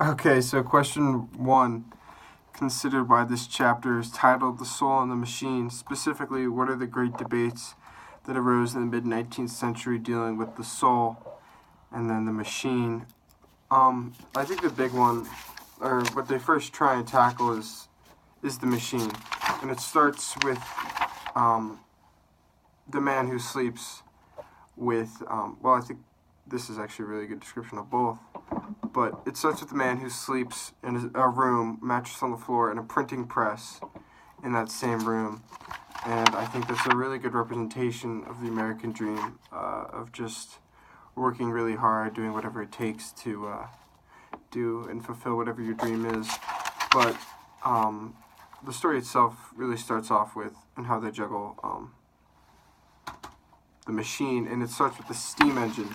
Okay, so question one, considered by this chapter, is titled The Soul and the Machine. Specifically, what are the great debates that arose in the mid-19th century dealing with the soul and then the machine? I think the big one, or what they first try and tackle is the machine. And it starts with the man who sleeps with, I think this is actually a really good description of both. But it starts with the man who sleeps in a room, mattress on the floor, and a printing press in that same room. And I think that's a really good representation of the American dream, of just working really hard, doing whatever it takes to do and fulfill whatever your dream is. But the story itself really starts off with and how they juggle the machine, and it starts with the steam engine.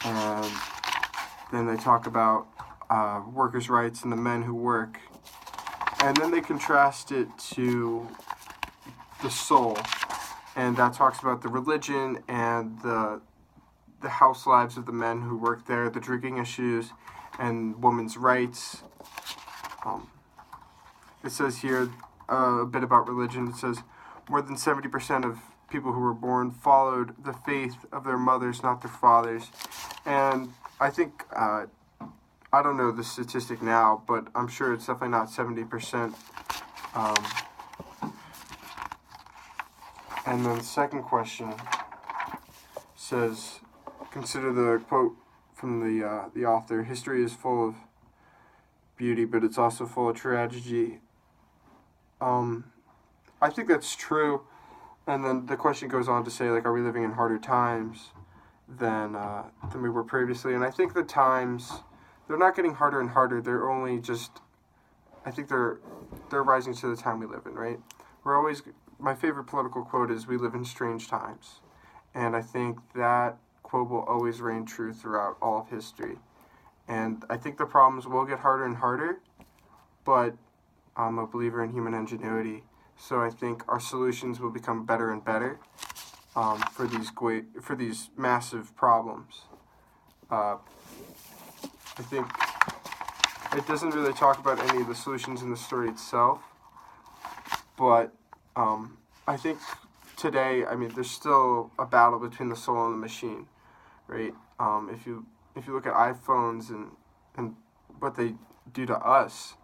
And then they talk about workers' rights and the men who work. And then they contrast it to the soul. And that talks about the religion and the house lives of the men who work there, the drinking issues, and women's rights. It says here a bit about religion. It says, more than 70% of people who were born followed the faith of their mothers, not their fathers. And I think, I don't know the statistic now, but I'm sure it's definitely not 70%. And then the second question says, consider the quote from the author, history is full of beauty, but it's also full of tragedy. I think that's true. And then the question goes on to say, like, are we living in harder times than we were previously? And I think the times, they're not getting harder and harder. They're only just, I think they're rising to the time we live in, right? My favorite political quote is, we live in strange times. And I think that quote will always reign true throughout all of history. And I think the problems will get harder and harder, but I'm a believer in human ingenuity. So I think our solutions will become better and better for these massive problems. I think it doesn't really talk about any of the solutions in the story itself, but I think today, there's still a battle between the soul and the machine, right? If you look at iPhones and what they do to us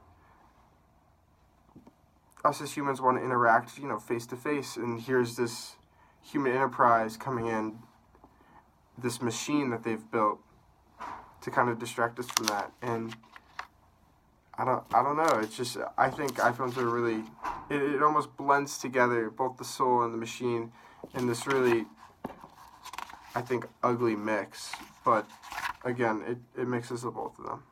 as humans want to interact, face to face, and here's this human enterprise coming in, this machine that they've built to kind of distract us from that. And I don't know. It's just, I think iPhones are really, it almost blends together both the soul and the machine in this really, I think, ugly mix. But again, it mixes the both of them.